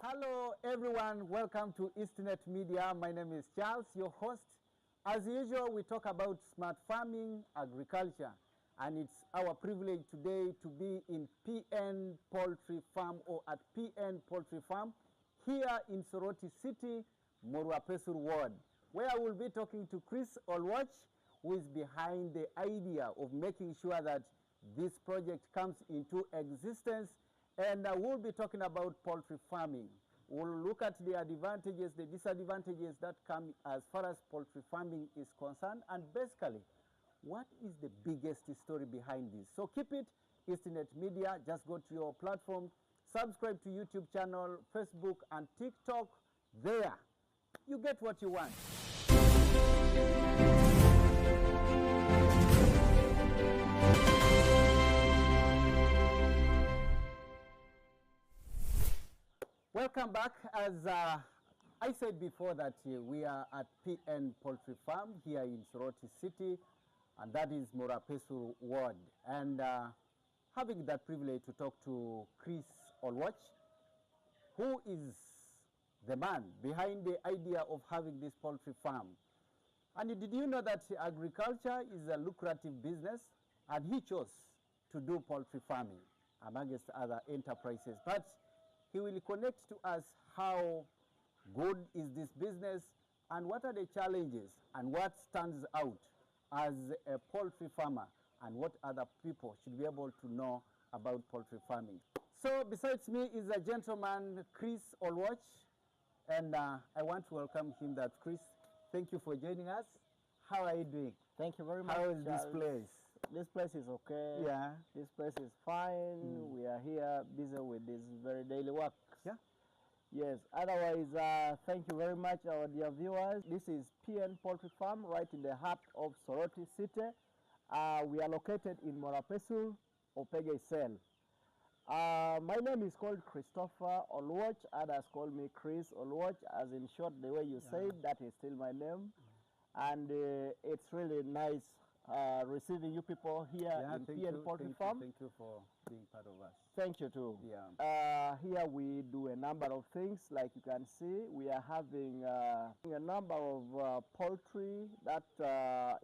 Hello everyone, welcome to EastNet Media. My name is Charles, your host. As usual, we talk about smart farming, agriculture, and it's our privilege today to be in PN Poultry Farm or at PN Poultry Farm here in Soroti City, Morwa-Pesur Ward, where I will be talking to Chris Olwoch, who is behind the idea of making sure that this project comes into existence. And we'll be talking about poultry farming. We'll look at the advantages, the disadvantages that come as far as poultry farming is concerned, and basically, what is the biggest story behind this? So keep it EastNet Media. Just go to your platform, subscribe to YouTube channel, Facebook, and TikTok. There, you get what you want. Welcome back. As I said before that we are at PN Poultry Farm here in Soroti City, and that is Morwa-Pesur Ward. And having that privilege to talk to Chris Olwoch, who is the man behind the idea of having this poultry farm. And did you know that agriculture is a lucrative business, and he chose to do poultry farming amongst other enterprises. But he will connect to us how good is this business and what are the challenges and what stands out as a poultry farmer and what other people should be able to know about poultry farming. So besides me is a gentleman, Chris Olwoch, and I want to welcome him. That Chris, thank you for joining us. How are you doing? Thank you very much. How is this place? This place is okay. Yeah. This place is fine. We are here busy with this very daily work. Yeah. Yes. Otherwise, thank you very much, our dear viewers. This is PN Poultry Farm, right in the heart of Soroti City. We are located in Morwa-Pesur, Opege Cell. My name is called Christopher Olwoch. Others call me Chris Olwoch, as in short, the way you say it, that is still my name. And it's really nice receiving you people here in PN Poultry Farm. Thank you for being part of us. Thank you too. Yeah. Here we do a number of things. Like you can see, we are having a number of poultry that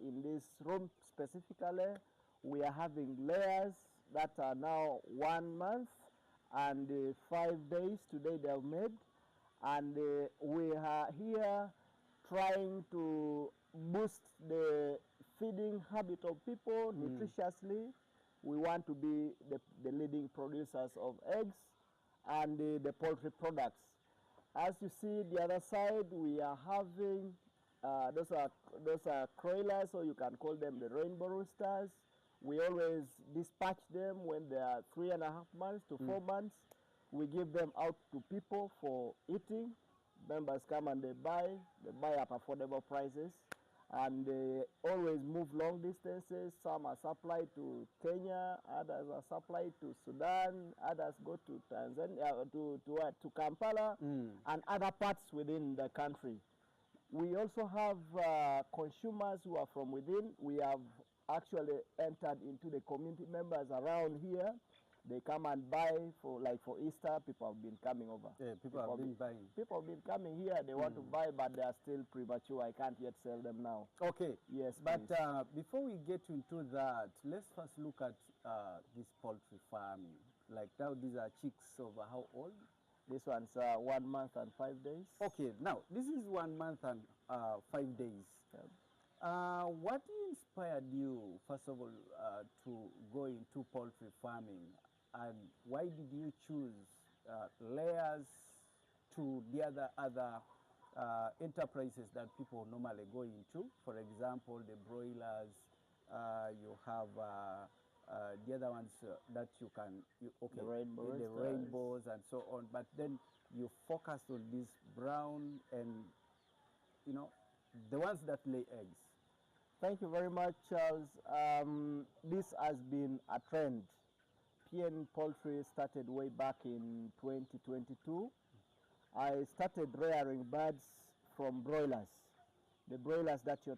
in this room specifically, we are having layers that are now 1 month and 5 days. Today they are made. And we are here trying to boost the feeding habit of people nutritiously. We want to be the leading producers of eggs and the poultry products. As you see the other side, we are having those are croilers, or you can call them the rainbow roosters. We always dispatch them when they are 3.5 months to 4 months. We give them out to people for eating. Members come and they buy at affordable prices, and they always move long distances. Some are supplied to Kenya, others are supplied to Sudan, others go to Tanzania, to Kampala, and other parts within the country. We also have consumers who are from within. We have actually entered into the community members around here. They come and buy for Easter. People have been coming over. Yeah, people have been buying. People have been coming here. They want to buy, but they are still premature. I can't yet sell them now. Okay. Yes, but before we get into that, let's first look at this poultry farming. Like now, these are chicks of how old? This one's 1 month and 5 days. Okay. Now, this is 1 month and 5 days. Yeah. What inspired you, first of all, to go into poultry farming? And why did you choose layers to the other enterprises that people normally go into? For example, the broilers, you have the other ones that you can, the rainbows and so on. But then you focused on this brown and, the ones that lay eggs. Thank you very much, Charles. This has been a trend. PN Poultry started way back in 2022. I started rearing birds from broilers. The broilers that you're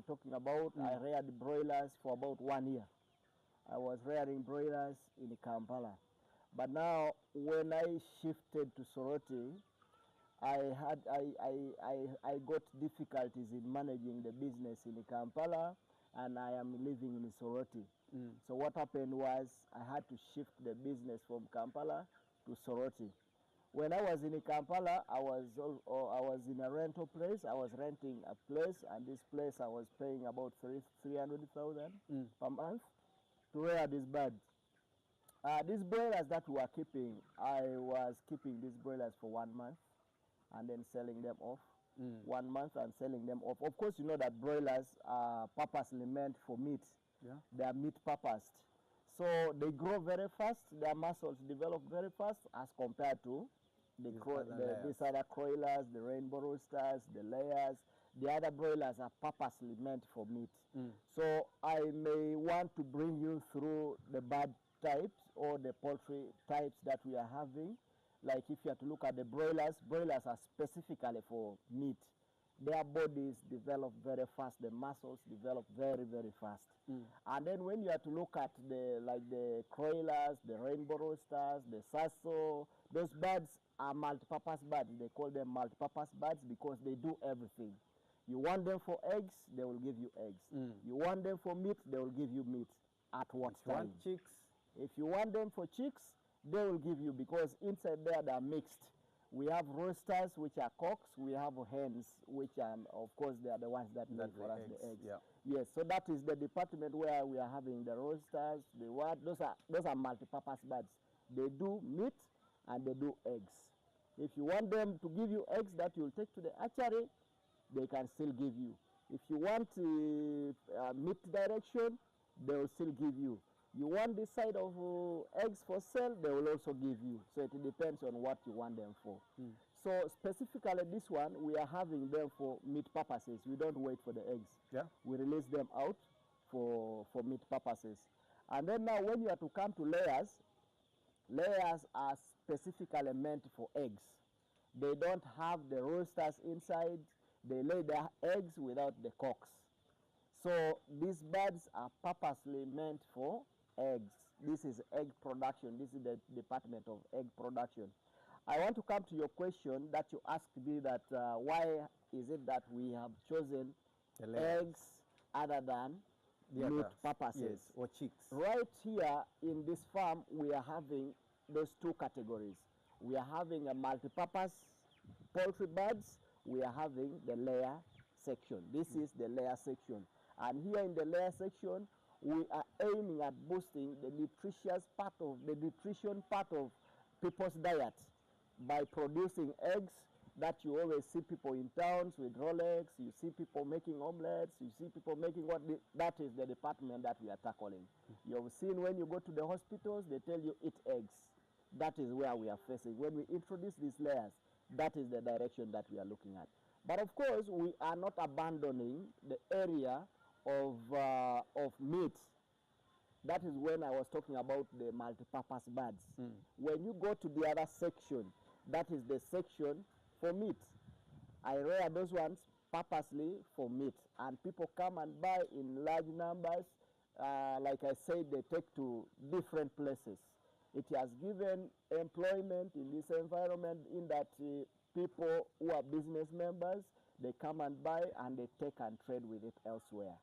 talking about, I reared broilers for about 1 year. I was rearing broilers in Kampala. But now, when I shifted to Soroti, I got difficulties in managing the business in Kampala, and I am living in Soroti. So what happened was I had to shift the business from Kampala to Soroti. When I was in Kampala, I was in a rental place. I was renting a place, and this place I was paying about 300,000 per month to rear these birds. These broilers that we were keeping, I was keeping these broilers for 1 month and then selling them off. 1 month and selling them off. Of course, you know that broilers are purposely meant for meat. Yeah. They are meat purposed. So they grow very fast, their muscles develop very fast as compared to these other broilers, the rainbow roosters, the layers. The other broilers are purposely meant for meat. So I may want to bring you through the bird types or the poultry types that we are having. Like if you have to look at the broilers, broilers are specifically for meat. Their bodies develop very fast, the muscles develop very, very fast. And then when you have to look at the croilers, the rainbow roosters, the sasso, those birds are multi-purpose birds. They call them multi-purpose birds because they do everything. You want them for eggs, they will give you eggs. You want them for meat, they will give you meat. At what time? Want chicks? If you want them for chicks, they will give you, because inside there they are mixed. We have roosters, which are cocks. We have hens, which are, of course, they are the ones that lay for us the eggs. Yeah. Yes, so that is the department where we are having the roosters. Those are multi-purpose birds. They do meat and they do eggs. If you want them to give you eggs that you'll take to the hatchery, they can still give you. If you want meat direction, they will still give you. You want this side of eggs for sale, they will also give you. So it depends on what you want them for. So specifically this one, we are having them for meat purposes. We don't wait for the eggs. Yeah. We release them out for meat purposes. And then now when you are to come to layers, layers are specifically meant for eggs. They don't have the roosters inside. They lay their eggs without the cocks. So these birds are purposely meant for eggs. This is egg production. This is the department of egg production. I want to come to your question that you asked me, that why is it that we have chosen eggs other than meat purposes? Yes, or chicks. Right here in this farm, we are having those two categories. We are having a multi-purpose poultry birds. We are having the layer section. This is the layer section. And here in the layer section, we are aiming at boosting the nutrition part of people's diet by producing eggs that you always see people in towns with Rolex. You see people making omelets. You see people making that is the department that we are tackling. You've seen when you go to the hospitals, they tell you eat eggs. That is where we are facing. When we introduce these layers, that is the direction that we are looking at. But of course, we are not abandoning the area of meat. That is when I was talking about the multi-purpose birds. When you go to the other section, that is the section for meat. I rear those ones purposely for meat, and people come and buy in large numbers. Like I said, they take to different places. It has given employment in this environment, in that people who are business members, they come and buy and they take and trade with it elsewhere.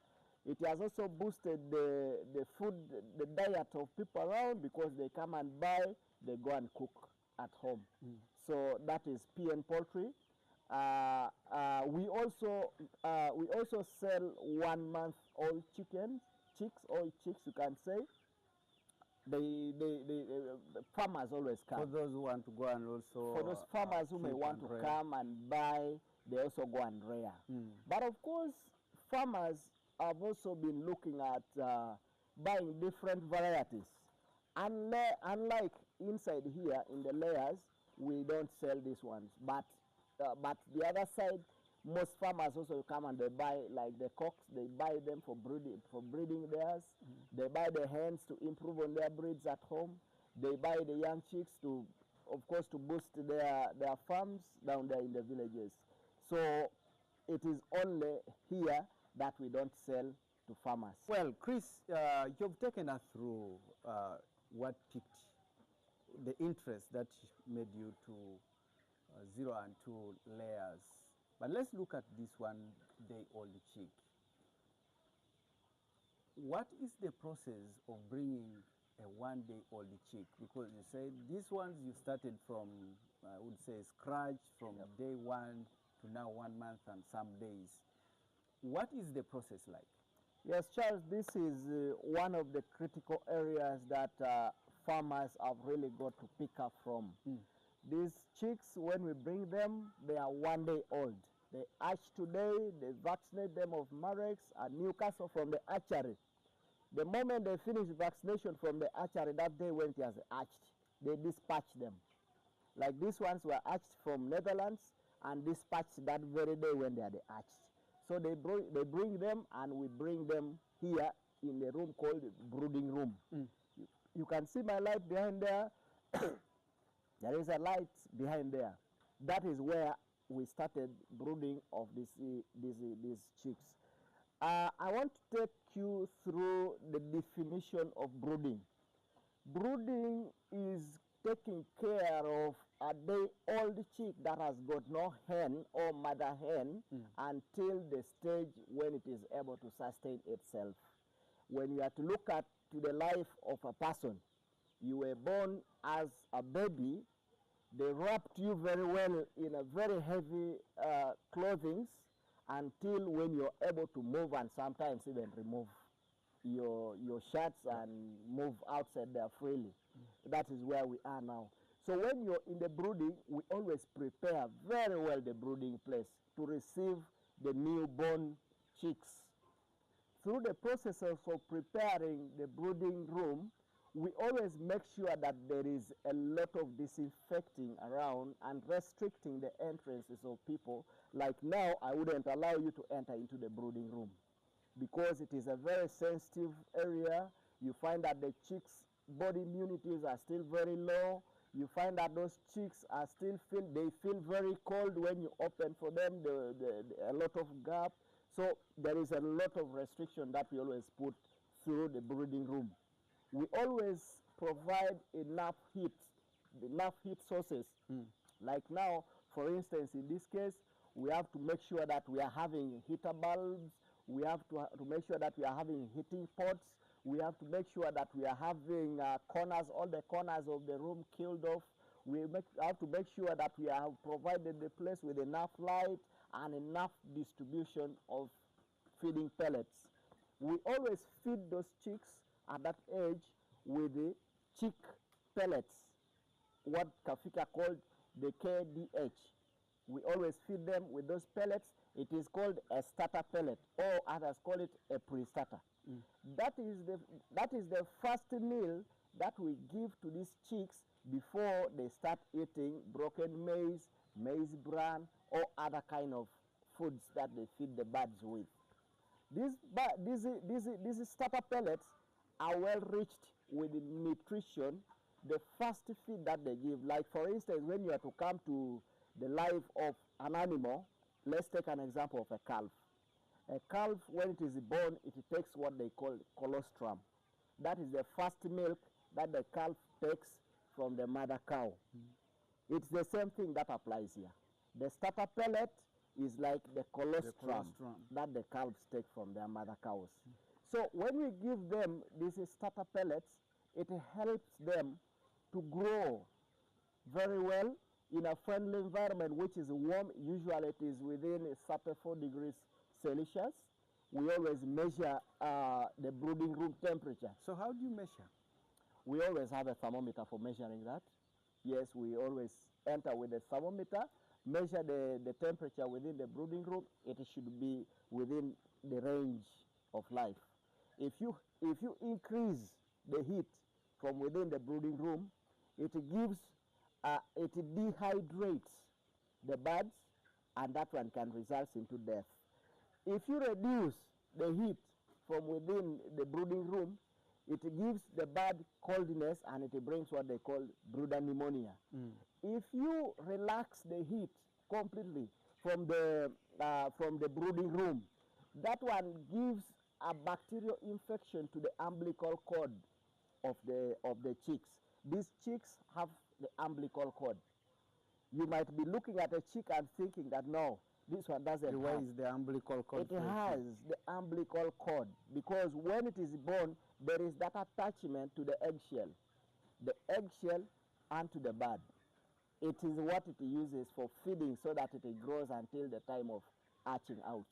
It has also boosted the food, the diet of people around, because they come and buy, they go and cook at home. So that is PN Poultry. We also sell 1 month old chicks, you can say. The farmers always come. For those who want to go and also... For those farmers who may want to come and buy, they also go and rear. But of course, farmers have also been looking at buying different varieties. Unlike inside here in the layers, we don't sell these ones. But the other side, most farmers also come and they buy, like the cocks, they buy them for breeding theirs. They buy the hens to improve on their breeds at home. They buy the young chicks to, of course, to boost their farms down there in the villages. So it is only here that we don't sell to farmers. Well, Chris, you've taken us through what piqued the interest that made you to 0 and 2 layers. But let's look at this 1-day-old chick. What is the process of bringing a 1-day-old chick? Because you say these ones you started from, I would say, scratch from day 1 to now 1 month and some days. What is the process like? Yes, Charles, this is one of the critical areas that farmers have really got to pick up from. These chicks, when we bring them, they are 1 day old. They hatch today, they vaccinate them of Marex and Newcastle from the hatchery. The moment they finish vaccination from the hatchery, that day when it has hatched, they dispatch them. Like these ones were hatched from Netherlands and dispatched that very day when they are hatched. So they bring them and we bring them here in the room called brooding room. You can see my light behind there. There is a light behind there. That is where we started brooding of these chicks. I want to take you through the definition of brooding. Brooding is taking care of a day-old chick that has got no hen or mother hen until the stage when it is able to sustain itself. When you are to look at to the life of a person, you were born as a baby, they wrapped you very well in a very heavy clothing until when you're able to move and sometimes even remove your shirts and move outside there freely. That is where we are now. So when you're in the brooding, we always prepare very well the brooding place to receive the newborn chicks. Through the process of preparing the brooding room, we always make sure that there is a lot of disinfecting around and restricting the entrances of people. Like now, I wouldn't allow you to enter into the brooding room because it is a very sensitive area. You find that the chicks' body immunities are still very low. You find that those chicks are still feel very cold when you open for them, a lot of gap. So there is a lot of restriction that we always put through the brooding room. We always provide enough heat sources. Like now, for instance, in this case, we have to make sure that we are having heater bulbs. We have to make sure that we are having heating pots. We have to make sure that we are having corners, all the corners of the room killed off. We have to make sure that we have provided the place with enough light and enough distribution of feeding pellets. We always feed those chicks at that age with the chick pellets, what Kafika called the KDH. We always feed them with those pellets. It is called a starter pellet, or others call it a pre-starter. That is the first meal that we give to these chicks before they start eating broken maize bran, or other kind of foods that they feed the birds with. These starter pellets are well rich with nutrition. The first feed that they give, like for instance, when you are to come to the life of an animal, let's take an example of a calf. A calf, when it is born, it takes what they call colostrum. That is the first milk that the calf takes from the mother cow. It's the same thing that applies here. The starter pellet is like the colostrum that the calves take from their mother cows. So when we give them these starter pellets, it helps them to grow very well in a friendly environment, which is warm. Usually it is within 34 degrees Celsius. We always measure the brooding room temperature. So how do you measure? We always have a thermometer for measuring that. Yes, we always enter with a thermometer, measure the temperature within the brooding room. It should be within the range of life. If you increase the heat from within the brooding room, it dehydrates the birds, and that one can result into death. If you reduce the heat from within the brooding room, it gives the bird coldness and it brings what they call brooder pneumonia. If you relax the heat completely from the brooding room, that one gives a bacterial infection to the umbilical cord of the chicks. these chicks have the umbilical cord. You might be looking at a chick and thinking that no, this one doesn't Where have. is the umbilical cord? It has the umbilical cord because when it is born, there is that attachment to the eggshell and to the bud. It is what it uses for feeding so that it grows until the time of hatching out.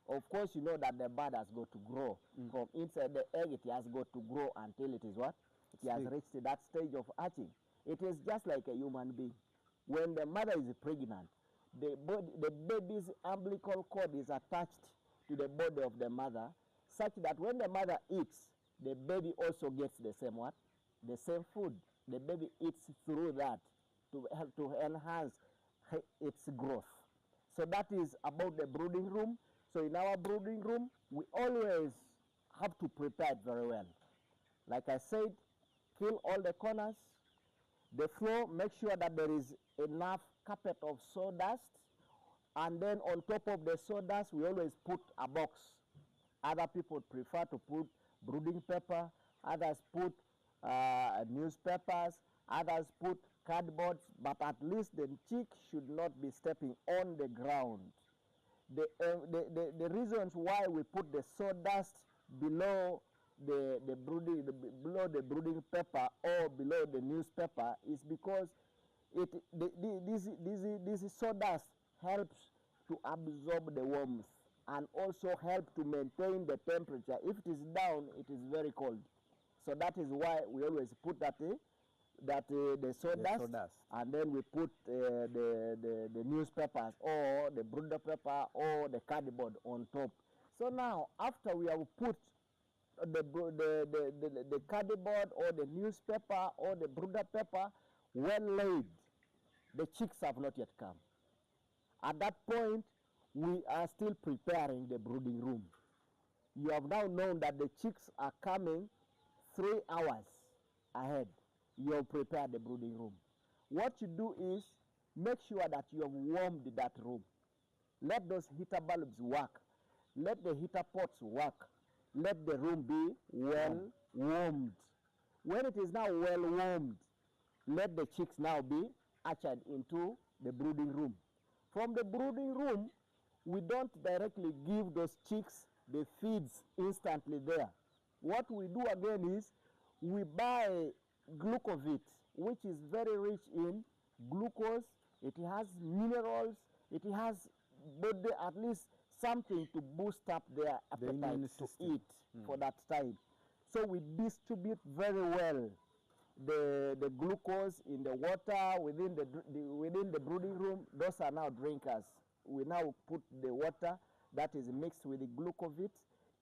Of course, you know that the bud has got to grow. From inside the egg, it has got to grow until it is what? It has reached that stage of hatching. It is just like a human being. When the mother is pregnant, the baby's umbilical cord is attached to the body of the mother, such that when the mother eats, the baby also gets the same what? The same food. The baby eats through that to help to enhance its growth. So that is about the brooding room. So in our brooding room, we always have to prepare it very well. Like I said, fill all the corners. The floor, make sure that there is enough carpet of sawdust. And then on top of the sawdust, we always put a box. Other people prefer to put brooding paper. Others put newspapers. Others put cardboards. But at least the chick should not be stepping on the ground. The reasons why we put the sawdust below the brooding paper or below the newspaper is because this sawdust helps to absorb the warmth and also help to maintain the temperature. If it is down, it is very cold. So that is why we always put the sawdust, and then we put the newspapers or the brooder paper or the cardboard on top. So now, after we have put the cardboard or the newspaper or the brooder paper well laid, the chicks have not yet come. At that point, we are still preparing the brooding room. You have now known that the chicks are coming 3 hours ahead. You have prepared the brooding room. What you do is make sure that you have warmed that room. Let those heater bulbs work. Let the heater pots work. Let the room be well warmed. When it is now well warmed, let the chicks now be ushered into the brooding room. From the brooding room, we don't directly give those chicks the feeds instantly there. What we do again is we buy glucovit, which is very rich in glucose. It has minerals. It has at least something to boost up their appetite to eat for that time. So we distribute very well the glucose in the water within the brooding room. Those are now drinkers. We now put the water that is mixed with the glucovit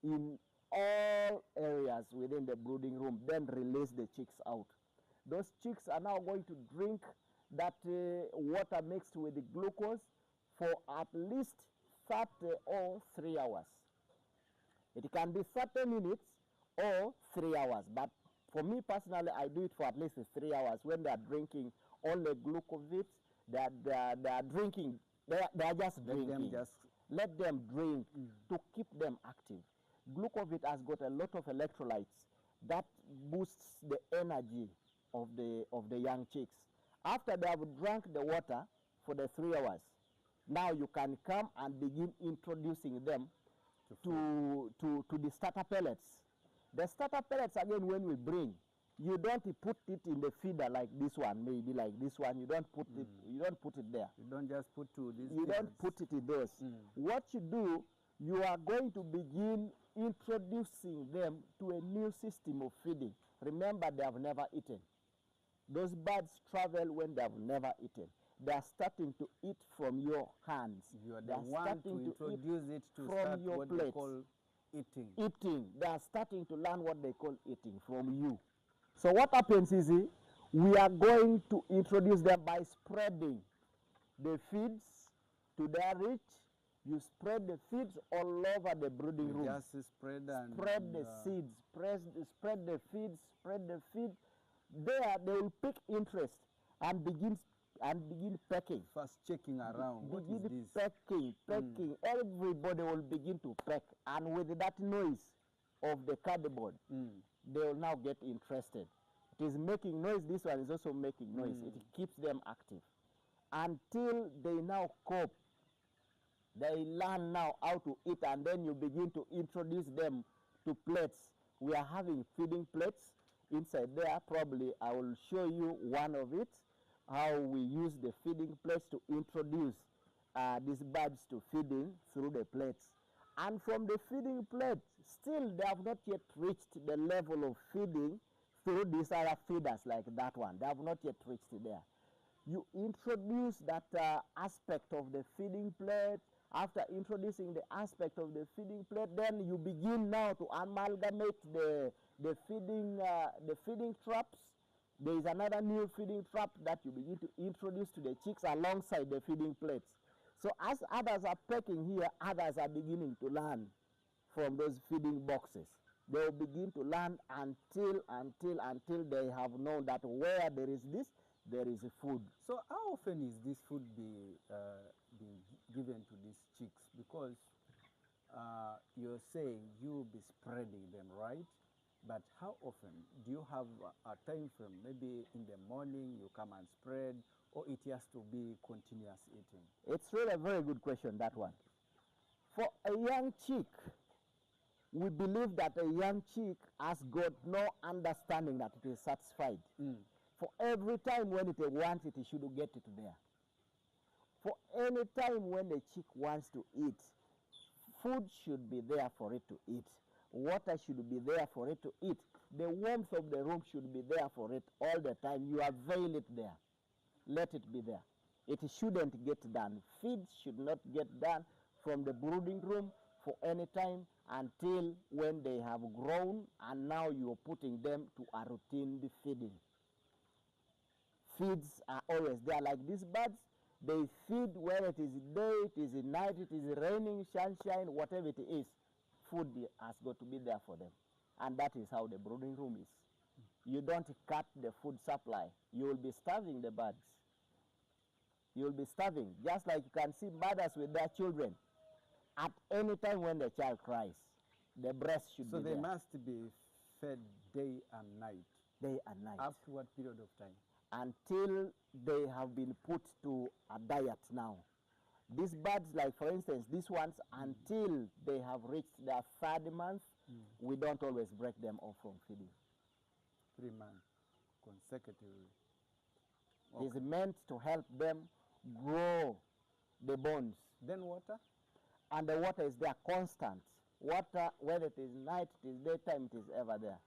in all areas within the brooding room, then release the chicks out. Those chicks are now going to drink that water mixed with the glucose for at least 30 or 3 hours. It can be 30 minutes or 3 hours, but for me personally, I do it for at least 3 hours. When they are drinking only glucovit, they are drinking, they are just drinking. Let them drink to keep them active. Glucovit has got a lot of electrolytes that boosts the energy of the young chicks. After they have drank the water for the 3 hours, now you can come and begin introducing them to the starter pellets. The starter pellets, again, when we bring, you don't put it in the feeder like this one, maybe like this one. You don't put it. You don't put it there. You don't just put to these. You don't put it in those. What you do, you are going to begin introducing them to a new system of feeding. Remember, they have never eaten. Those birds travel when they have never eaten. They are starting to eat from your hands. You are the one to introduce it to from your what plate. they call eating. Eating. They are starting to learn what they call eating from you. So what happens is we are going to introduce them by spreading the feeds to their reach. You spread the feeds all over the brooding room. Just spread the seeds. Spread the feeds. Spread the feed. There they will pick interest and begin pecking. First checking around. What is this? Pecking. Everybody will begin to peck, and with that noise of the cardboard, they will now get interested. It is making noise. This one is also making noise. It keeps them active until they now cope. They learn now how to eat, and then you begin to introduce them to plates. We are having feeding plates inside there. Probably I will show you one of it, how we use the feeding plates to introduce these birds to feeding through the plates. And from the feeding plate, still they have not yet reached the level of feeding through these other feeders like that one. They have not yet reached there. You introduce that aspect of the feeding plate. After introducing the aspect of the feeding plate, then you begin now to amalgamate the feeding traps. There is another new feeding trap that you begin to introduce to the chicks alongside the feeding plates. So as others are pecking here, others are beginning to learn from those feeding boxes. They will begin to learn until they have known that where there is this, there is a food. So how often is this food being given to these chicks? Because you're saying you will be spreading them, right? But how often? Do you have a time frame? Maybe in the morning you come and spread, or it has to be continuous eating? It's really a very good question, that one. For a young chick, we believe that a young chick has got no understanding that it is satisfied. For every time when it wants it, it should get it there. For any time when the chick wants to eat, food should be there for it to eat. Water should be there for it to eat. The warmth of the room should be there for it all the time. You avail it there. Let it be there. It shouldn't get done. Feed should not get done from the brooding room for any time until when they have grown, and now you're putting them to a routine feeding. Feeds are always there. Like these birds, they feed when it is day, it is night, it is raining, sunshine, whatever it is. Food has got to be there for them. And that is how the brooding room is. You don't cut the food supply. You will be starving the birds. You will be starving. Just like you can see mothers with their children. At any time when the child cries, the breast should be there. So they must be fed day and night. Day and night. Up to what period of time? Until they have been put to a diet now. These birds, like for instance, these ones, until they have reached their third month, we don't always break them off from feeding. 3 months consecutively. Okay. It is meant to help them grow the bones. Then water? And the water is there constant. Water, whether it is night, it is daytime, it is ever there.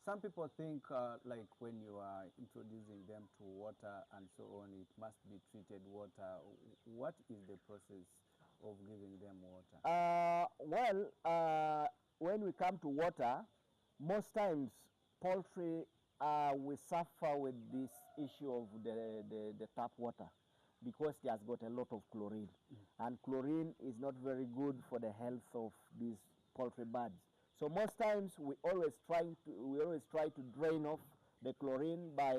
Some people think like when you are introducing them to water and so on, it must be treated water. What is the process of giving them water? When we come to water, most times poultry we suffer with this issue of the tap water because it has got a lot of chlorine. And chlorine is not very good for the health of these poultry birds. So most times we always try to drain off the chlorine by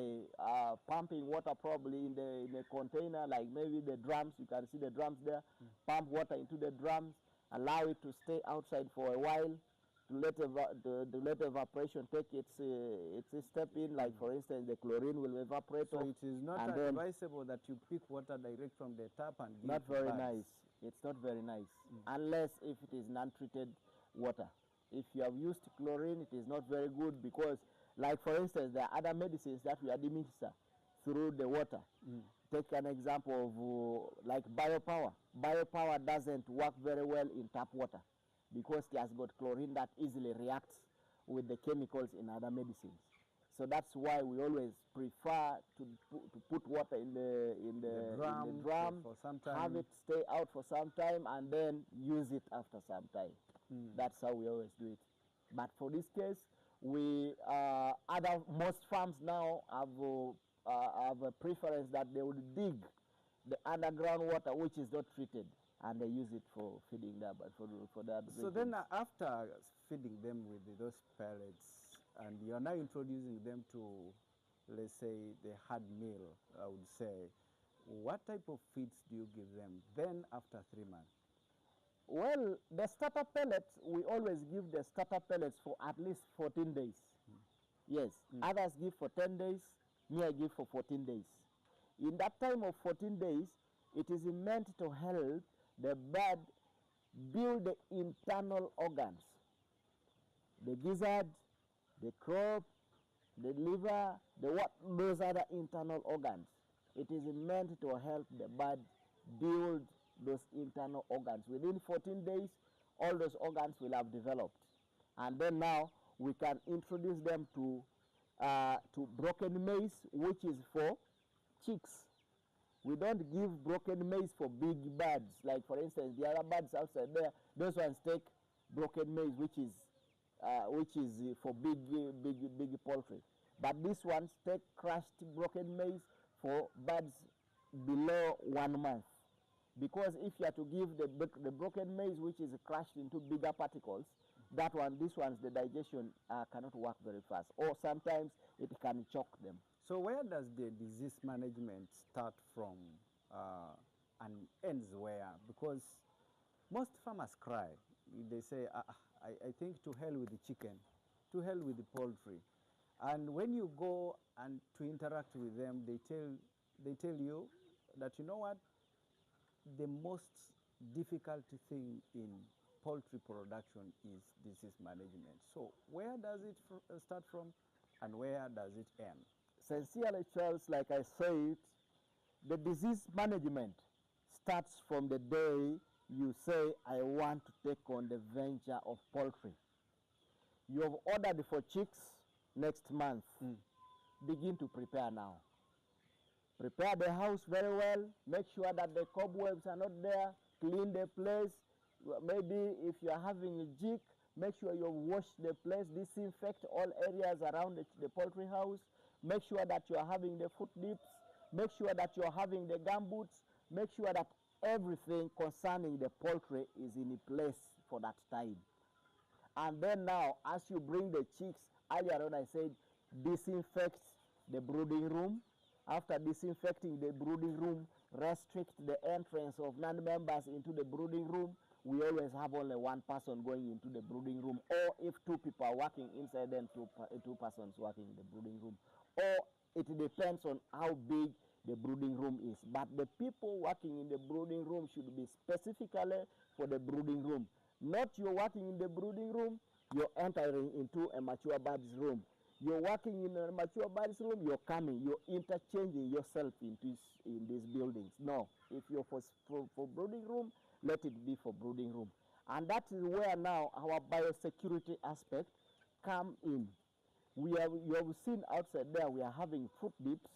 pumping water probably in the container, like maybe the drums. You can see the drums there. Pump water into the drums, allow it to stay outside for a while, to let evaporation take its step in. Like for instance, the chlorine will evaporate. So it is not advisable that you pick water direct from the tap and give not it to very birds. nice. It's not very nice unless if it is non-treated water. If you have used chlorine, it is not very good because, like for instance, there are other medicines that we administer through the water. Take an example of like biopower. Biopower doesn't work very well in tap water because it has got chlorine that easily reacts with the chemicals in other medicines. So that's why we always prefer to put water in the drum for some time. Have it stay out for some time, and then use it after some time. That's how we always do it. But for this case, we most farms now have a preference that they would dig the underground water which is not treated, and they use it for feeding them. For that. So then after feeding them with those pellets, and you are now introducing them to, let's say, the hard meal, I would say, what type of feeds do you give them then after 3 months? Well, the starter pellets, we always give the starter pellets for at least 14 days. Yes, others give for 10 days, me I give for 14 days. In that time of 14 days, it is meant to help the bird build the internal organs. The gizzard, the crop, the liver, those other internal organs. It is meant to help the bird build those internal organs. Within 14 days, all those organs will have developed. And then now we can introduce them to broken maize, which is for chicks. We don't give broken maize for big birds. Like for instance, the other birds outside there, those ones take broken maize, which is for big poultry. But these ones take crushed broken maize for birds below 1 month. Because if you are to give the broken maize, which is crushed into bigger particles, these ones, the digestion cannot work very fast, or sometimes it can choke them. So where does the disease management start from and ends where? Because most farmers cry. They say, I think to hell with the chicken, to hell with the poultry. And when you go and to interact with them, they tell you that, you know what, the most difficult thing in poultry production is disease management. So where does it start from and where does it end? Sincerely, Charles, like I said, the disease management starts from the day you say, I want to take on the venture of poultry. You have ordered for chicks next month. Begin to prepare now. Prepare the house very well. Make sure that the cobwebs are not there. Clean the place. Maybe if you are having a jig, make sure you wash the place. Disinfect all areas around the poultry house. Make sure that you are having the foot dips. Make sure that you are having the gumboots. Make sure that everything concerning the poultry is in place for that time. And then now, as you bring the chicks, earlier on I said, disinfect the brooding room. After disinfecting the brooding room, restrict the entrance of non-members into the brooding room. We always have only one person going into the brooding room, or if two people are working inside, then two persons working in the brooding room. Or it depends on how big the brooding room is. But the people working in the brooding room should be specifically for the brooding room. Not you're working in the brooding room, you're entering into a mature bird's room. You're working in a mature bird's room, you're interchanging yourself in these buildings. No, if you're for brooding room, let it be for brooding room. And that is where now our biosecurity aspect come in. You have seen outside there, we are having foot dips.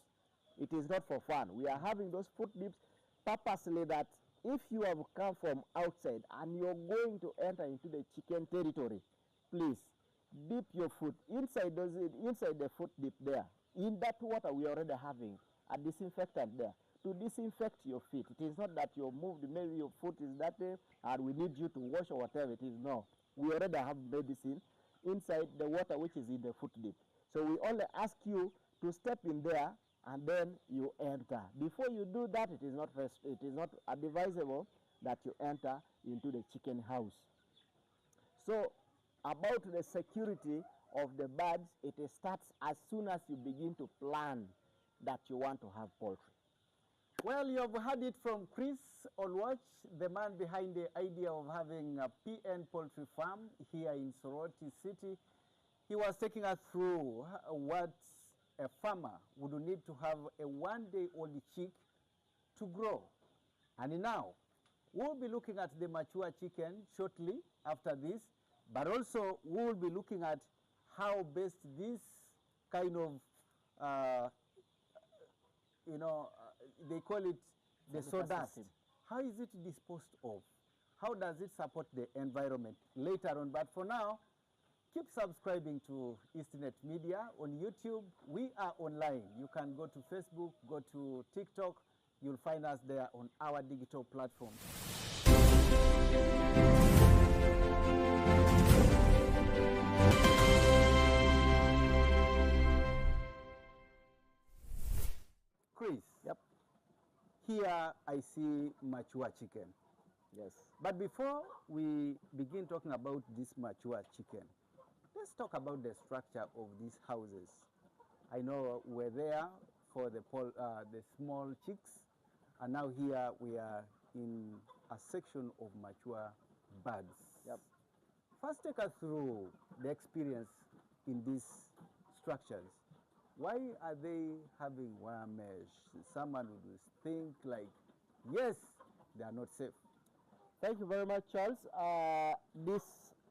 It is not for fun. We are having those foot dips purposely that if you have come from outside and you're going to enter into the chicken territory, please dip your foot inside the foot dip there. In that water, we are already having a disinfectant there to disinfect your feet. It is not that you're moved, maybe your foot is dirty and we need you to wash or whatever it is. No, we already have medicine inside the water which is in the foot dip. So we only ask you to step in there and then you enter. Before you do that, it is not advisable that you enter into the chicken house. So about the security of the birds, it starts as soon as you begin to plan that you want to have poultry. Well, you have heard it from Chris Olwoch, the man behind the idea of having a PN Poultry Farm here in Soroti City. He was taking us through what a farmer would need to have a one-day-old chick to grow. And now, we'll be looking at the mature chicken shortly after this, but also we'll be looking at how best this kind of, they call it the sawdust. How is it disposed of? How does it support the environment later on? But for now, keep subscribing to EastNet Media on YouTube. We are online. You can go to Facebook, go to TikTok. You'll find us there on our digital platforms. Chris. Yep. Here I see mature chicken. Yes. But before we begin talking about this mature chicken, let's talk about the structure of these houses. I know we're there for the small chicks, and now here we are in a section of mature birds. Yep. First, take us through the experience in these structures. Why are they having wire mesh? Someone would think like, yes, they are not safe. Thank you very much, Charles. This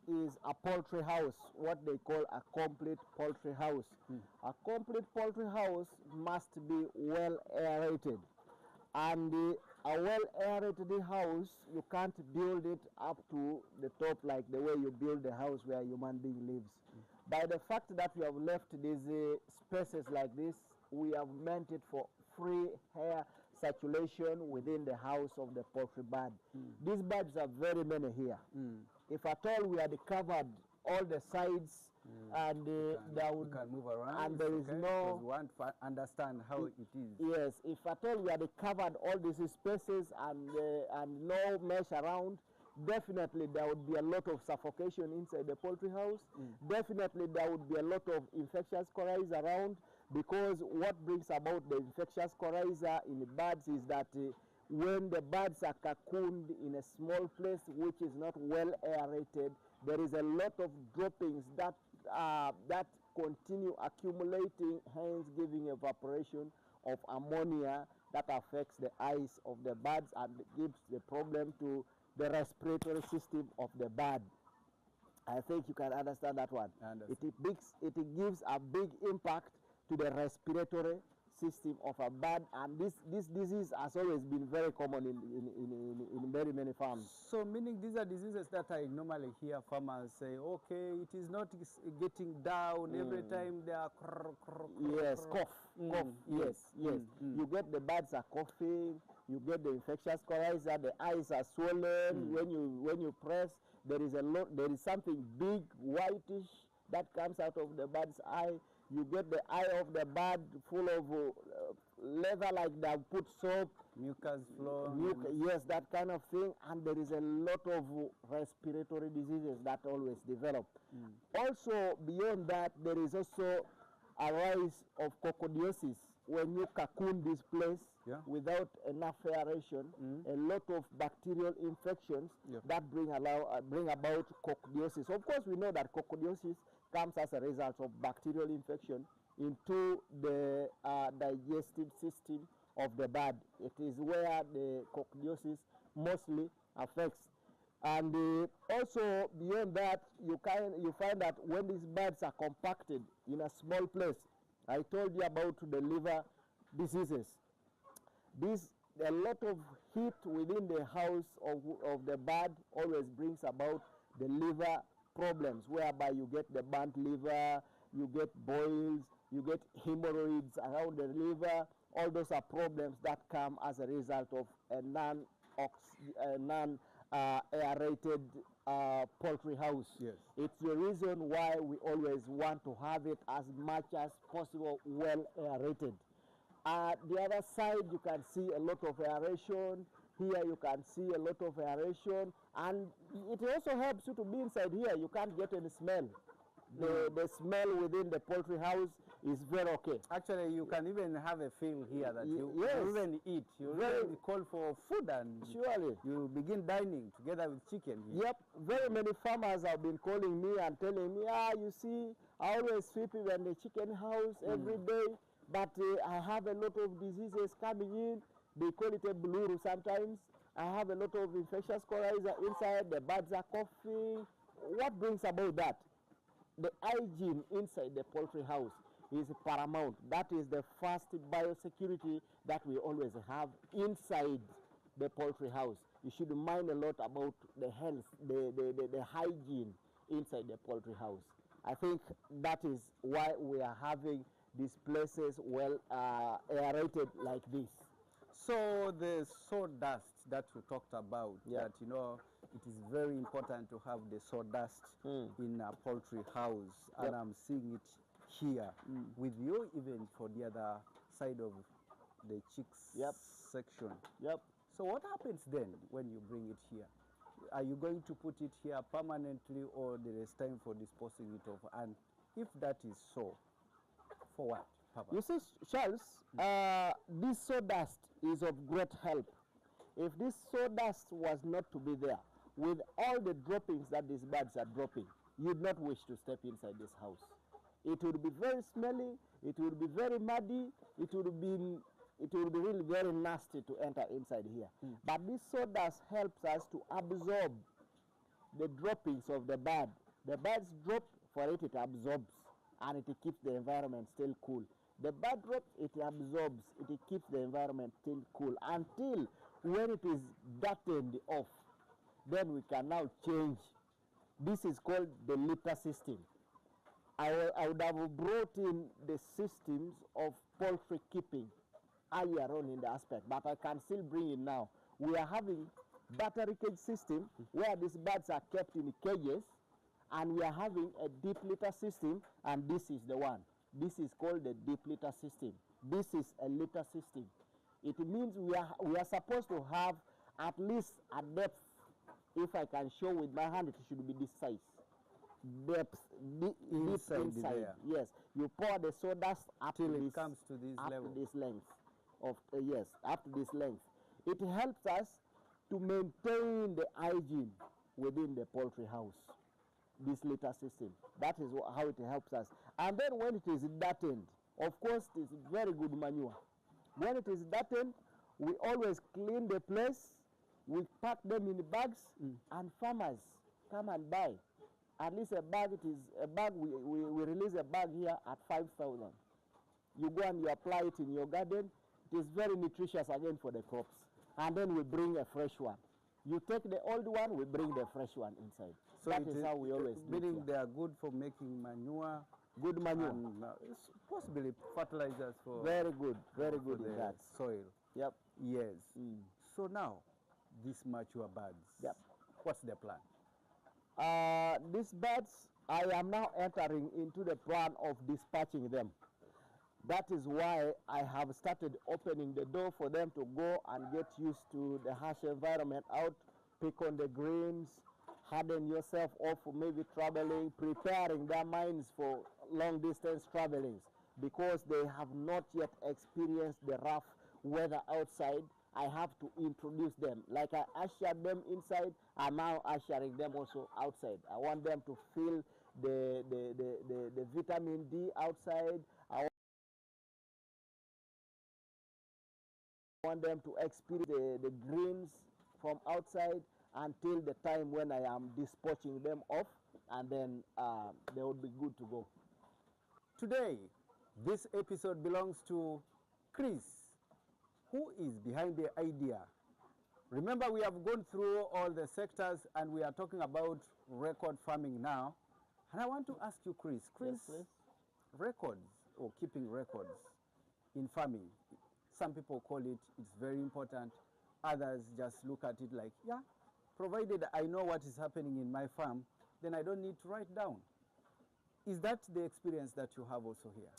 is a poultry house, what they call a complete poultry house. A complete poultry house must be well aerated. And a well aerated house, you can't build it up to the top like the way you build the house where a human being lives. By the fact that we have left these spaces like this, we have meant it for free air circulation within the house of the poultry bird. These birds are very many here. If at all we had covered all the sides and there would can move around, and there is okay, no, because we want to understand how it is. yes, if at all we had covered all these spaces and no mesh around, definitely there would be a lot of suffocation inside the poultry house. Definitely there would be a lot of infectious coryza around, because what brings about the infectious coryza in the birds is that when the birds are cocooned in a small place which is not well aerated, there is a lot of droppings that continue accumulating, hence giving evaporation of ammonia that affects the eyes of the birds and gives the problem to the respiratory system of the bird. I think you can understand that one. It gives a big impact to the respiratory system of a bird, and this disease has always been very common in very many farms. So meaning these are diseases that I normally hear farmers say, okay, it is not getting down every time they are yes, cough. Yes. You get the birds are coughing, you get the infectious coryza, the eyes are swollen. When you press, there is something big whitish that comes out of the bird's eye. You get the eye of the bird full of leather, like they have put soap, mucus flow, yes, that kind of thing, and there is a lot of respiratory diseases that always develop. Also, beyond that, there is also a rise of coccidiosis. When you cocoon this place without enough aeration, a lot of bacterial infections that bring about coccidiosis. Of course, we know that coccidiosis comes as a result of bacterial infection into the digestive system of the bird. It is where the coccidiosis mostly affects. And also beyond that, you find that when these birds are compacted in a small place, I told you about the liver diseases. A lot of heat within the house of the bird always brings about the liver problems, whereby you get the burnt liver, you get boils, you get hemorrhoids around the liver. All those are problems that come as a result of a non-aerated poultry house. Yes. It's the reason why we always want to have it as much as possible well aerated. The other side, you can see a lot of aeration. Here you can see a lot of aeration, and it also helps you to be inside here. You can't get any smell. The smell within the poultry house is very okay. Actually, you can even have a feel here that you even eat. You really call for food, and surely you begin dining together with chicken here. Yep, very many farmers have been calling me and telling me, you see, I always sweep even the chicken house every day, but I have a lot of diseases coming in. They call it a blue sometimes. I have a lot of infectious coryza inside. The birds are coughing. What brings about that? The hygiene inside the poultry house is paramount. That is the first biosecurity that we always have inside the poultry house. You should mind a lot about the health, the hygiene inside the poultry house. I think that is why we are having these places well aerated like this. So the sawdust that you talked about, that it is very important to have the sawdust in a poultry house, and I'm seeing it here with you, even for the other side of the chicks section. Yep. So what happens then when you bring it here? are you going to put it here permanently, or there is time for disposing it off? And if that is so, for what, Papa? You see, Charles, this sawdust is of great help. If this sawdust was not to be there, with all the droppings that these birds are dropping, you'd not wish to step inside this house. It would be very smelly, it would be very muddy, it would be really very nasty to enter inside here. But this sawdust helps us to absorb the droppings of the bird. The birds drop, for it absorbs, and it keeps the environment still cool. The bird drops, it absorbs, it keeps the environment still cool until when it is darkened off, then we can now change. This is called the litter system. I would have brought in the systems of poultry keeping earlier on in the aspect, but I can still bring it now. We are having battery cage system where these birds are kept in cages, and we are having a deep litter system, and this is the one. This is called the deep litter system. This is a litter system. It means we are supposed to have at least a depth. If I can show with my hand, it should be this size. Depth, deep inside. Yes, you pour the sawdust up till to it this, comes to this level. To this length of yes, up to this length. It helps us to maintain the hygiene within the poultry house. This litter system. That is how it helps us. And then when it is darkened, of course, it is very good manure. When it is darkened, we always clean the place. We pack them in bags, and farmers come and buy. At least a bag, we release a bag here at 5,000. You go and you apply it in your garden. It is very nutritious again for the crops. And then we bring a fresh one. You take the old one, we bring the fresh one inside. So that is how we always do it. Meaning they are good for making manure. Good manure. And possibly fertilizers for... Very good in that. Soil. Yep. Yes. So now, these mature birds, yep. What's the plan? These birds, I am now entering into the plan of dispatching them. That is why I have started opening the door for them to go and get used to the harsh environment out, pick on the greens, harden yourself off for maybe traveling, preparing their minds for long distance travelings, because they have not yet experienced the rough weather outside. I have to introduce them. Like I ushered them inside, I'm now ushering them also outside. I want them to feel the vitamin D outside. I want them to experience the greens from outside until the time when I am dispatching them off, and then they will be good to go. Today, this episode belongs to Chris, who is behind the idea. Remember, we have gone through all the sectors and we are talking about record farming now. And I want to ask you, Chris, Yes, records or keeping records in farming, some people call it, it's very important. Others just look at it like, yeah, provided I know what is happening in my farm, then I don't need to write down. Is that the experience that you have also here?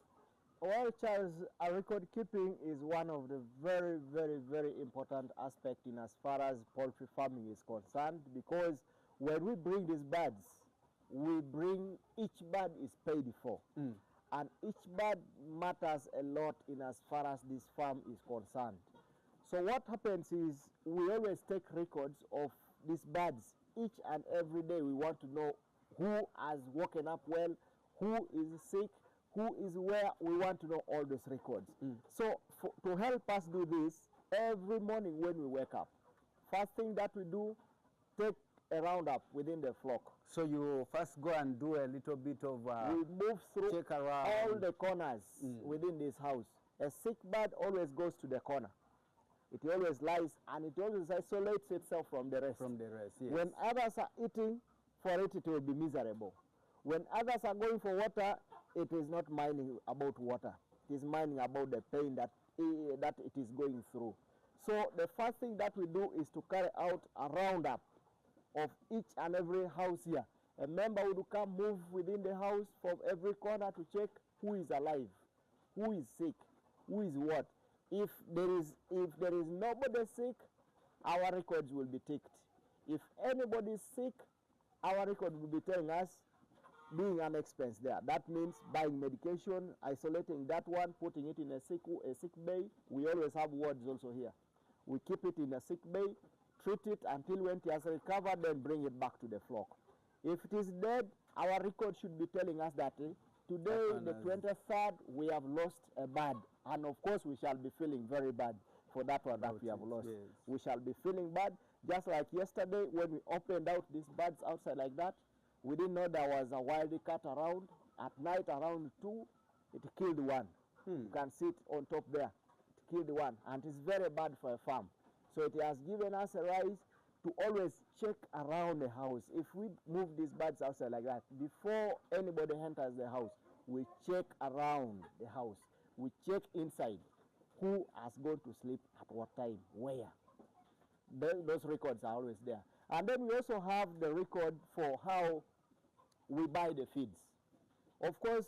Well, Charles, record keeping is one of the very, very, very important aspects in as far as poultry farming is concerned, because when we bring these birds, each bird is paid for. And each bird matters a lot in as far as this farm is concerned. So what happens is we always take records of these birds. Each and every day we want to know who has woken up well, who is sick, who is where. We want to know all those records. So to help us do this, every morning when we wake up, first thing that we do, take a roundup within the flock. So you first go and do a little bit of we move through check around all the corners within this house. A sick bird always goes to the corner. It always lies and it always isolates itself from the rest. From the rest, yes. When others are eating, for it will be miserable. When others are going for water, it is not minding about water. It is minding about the pain that it is going through. So the first thing that we do is to carry out a roundup of each and every house here. A member would come, move within the house from every corner to check who is alive, who is sick, who is what. If there is nobody sick, our records will be ticked. If anybody is sick, our record will be telling us doing an expense there. That means buying medication, isolating that one, putting it in a sick bay. We always have wards also here. We keep it in a sick bay, treat it until when it has recovered, then bring it back to the flock. If it is dead, our record should be telling us that today, the 23rd, we have lost a bird. And of course, we shall be feeling very bad for that one that we have lost. Yes. We shall be feeling bad, just like yesterday when we opened out these birds outside like that. We didn't know there was a wild cat around. At night around 2, it killed one. You can see it on top there. It killed one, and it's very bad for a farm. So it has given us a rise to always check around the house. If we move these birds outside like that, before anybody enters the house, we check around the house. We check inside. Who has gone to sleep at what time, where. Those records are always there. And then we also have the record for how we buy the feeds. Of course,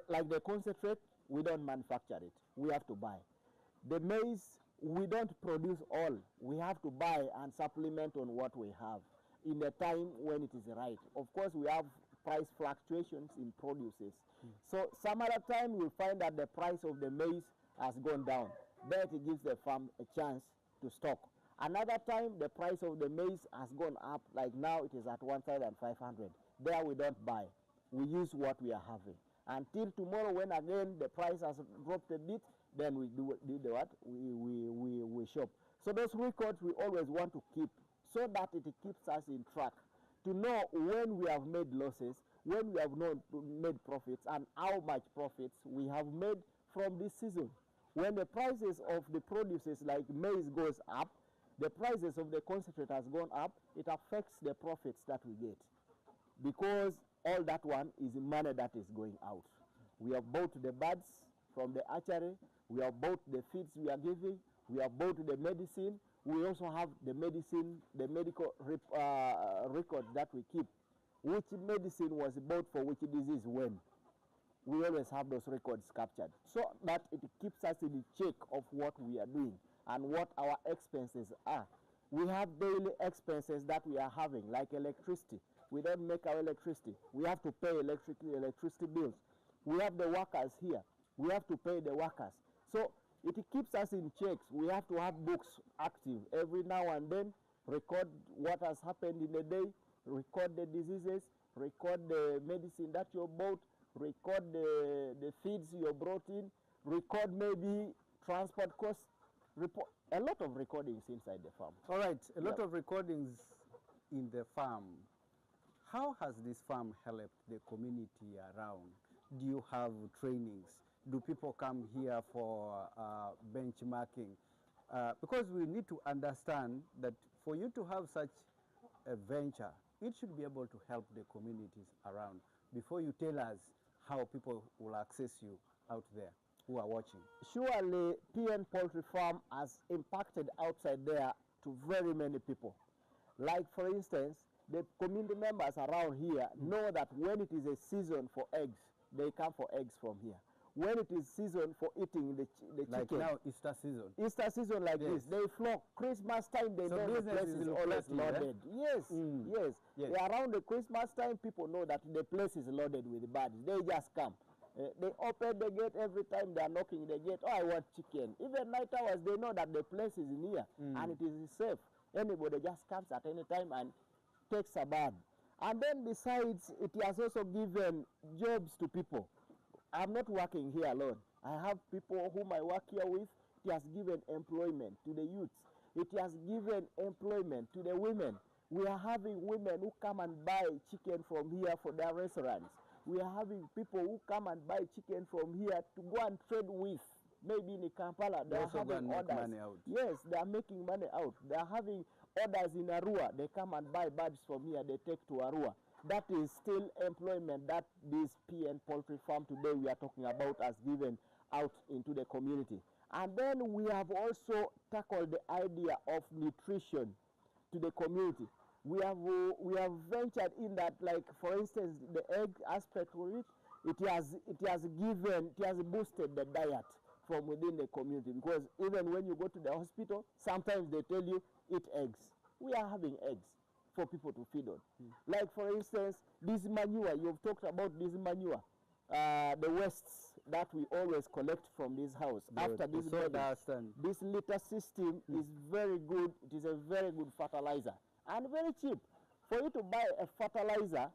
like the concentrate, we don't manufacture it. We have to buy. The maize, we don't produce all. We have to buy and supplement on what we have in the time when it is right. Of course, we have price fluctuations in produces. So some other time we find that the price of the maize has gone down. But it gives the farm a chance to stock. Another time the price of the maize has gone up, like now it is at 1,500. There we don't buy. We use what we are having. Until tomorrow when again the price has dropped a bit, then we do the what? We shop. So those records we always want to keep so that it keeps us in track. To know when we have made losses, when we have not made profits, and how much profits we have made from this season. When the prices of the produces like maize goes up, the prices of the concentrate has gone up, it affects the profits that we get. Because all that one is money that is going out. We have bought the birds from the hatchery, we have bought the feeds we are giving, we have bought the medicine, we also have the medicine, the medical records that we keep. Which medicine was bought for which disease when. We always have those records captured so that it keeps us in check of what we are doing and what our expenses are. We have daily expenses that we are having, like electricity. We don't make our electricity. We have to pay electricity bills. We have the workers here. We have to pay the workers. So it keeps us in checks. We have to have books active every now and then, record what has happened in the day, record the diseases, record the medicine that you bought, record the feeds you brought in, record maybe transport costs, report a lot of recordings inside the farm. All right, a lot of recordings in the farm. How has this farm helped the community around? Do you have trainings? Do people come here for benchmarking? Because we need to understand that for you to have such a venture, it should be able to help the communities around before you tell us how people will access you out there who are watching. Surely, PN Poultry Farm has impacted outside there to very many people. Like, for instance, the community members around here know that when it is a season for eggs, they come for eggs from here. When it is season for eating the like chicken. Like now, Easter season. Easter season like this, they flock. Christmas time, they know the place is always loaded. Yes, yes. Yeah, around the Christmas time, people know that the place is loaded with birds. They just come. They open the gate every time they are knocking the gate. Oh, I want chicken. Even night hours, they know that the place is near and it is safe. Anybody just comes at any time and takes a bird. And then besides, it has also given jobs to people. I'm not working here alone. I have people whom I work here with. It has given employment to the youths. It has given employment to the women. We are having women who come and buy chicken from here for their restaurants. We are having people who come and buy chicken from here to go and trade with. Maybe in Kampala, they are having orders. Money out. Yes, they are making money out. They are having orders in Arua. They come and buy birds from here. They take to Arua. That is still employment that this PN Poultry Farm today we are talking about has given out into the community. And then we have also tackled the idea of nutrition to the community. We have ventured in that, like for instance, the egg aspect of it. It has boosted the diet from within the community, because even when you go to the hospital, sometimes they tell you eat eggs. we are having eggs for people to feed on. Like, for instance, this manure, you've talked about this manure, the wastes that we always collect from this house. Good. After this bedding, this litter system is very good. It is a very good fertilizer and very cheap. For you to buy a fertilizer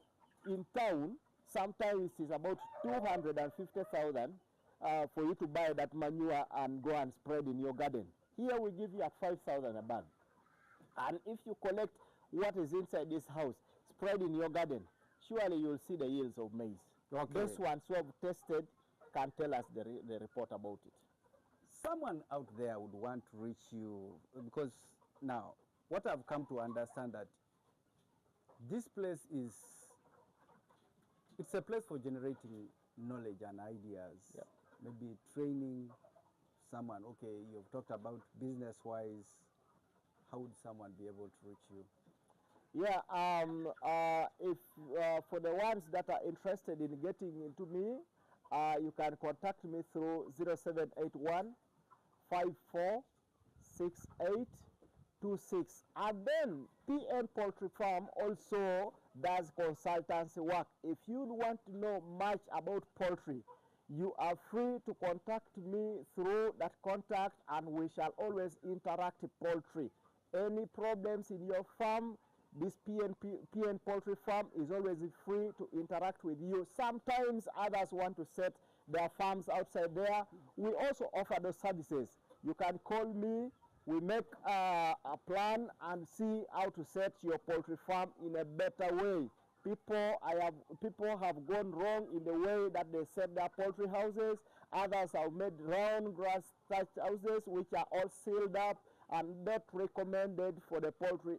in town, sometimes it is about 250,000 for you to buy that manure and go and spread in your garden. Here we give you at 5,000 a bag. And if you collect what is inside this house, spread in your garden, surely you'll see the yields of maize. Okay. Those ones who have tested can tell us the report about it. Someone out there would want to reach you, because now what I've come to understand that this place is, it's a place for generating knowledge and ideas. Yep. Maybe training someone. Okay, you've talked about business-wise. How would someone be able to reach you? Yeah, if for the ones that are interested in getting into me, you can contact me through 0781 546826. And then PN Poultry Farm also does consultancy work. If you want to know much about poultry, you are free to contact me through that contact, and we shall always interact poultry. Any problems in your farm, this PN Poultry Farm is always free to interact with you. Sometimes others want to set their farms outside there. We also offer those services. You can call me. We make a plan and see how to set your poultry farm in a better way. People have gone wrong in the way that they set their poultry houses. Others have made round grass thatched houses which are all sealed up and not recommended for the poultry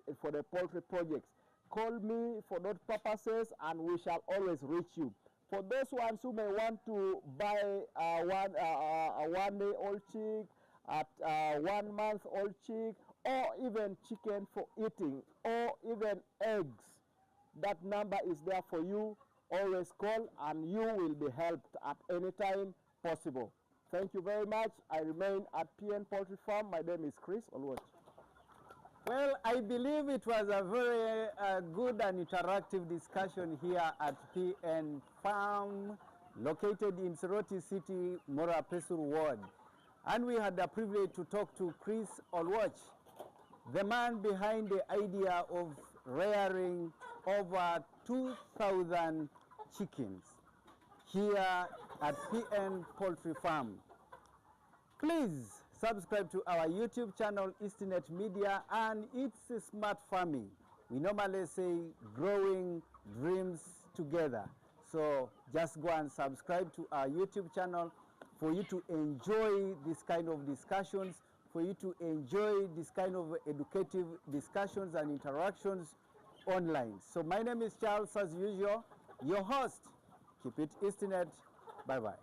projects. Call me for those purposes and we shall always reach you. For those ones who may want to buy a one-day-old chick, at 1 month old chick, or even chicken for eating, or even eggs, that number is there for you. Always call and you will be helped at any time possible. Thank you very much. I remain at PN Poultry Farm. My name is Chris Olwoch. Well, I believe it was a very good and interactive discussion here at PN Farm, located in Soroti City, Morapesur Ward. And we had the privilege to talk to Chris Olwoch, the man behind the idea of rearing over 2,000 chickens here at PN Poultry Farm. Please subscribe to our YouTube channel, Eastnet Media, and It's Smart Farming. We normally say growing dreams together. So just go and subscribe to our YouTube channel for you to enjoy this kind of discussions, for you to enjoy this kind of educative discussions and interactions online. So my name is Charles, as usual, your host. Keep it Eastnet. Bye-bye.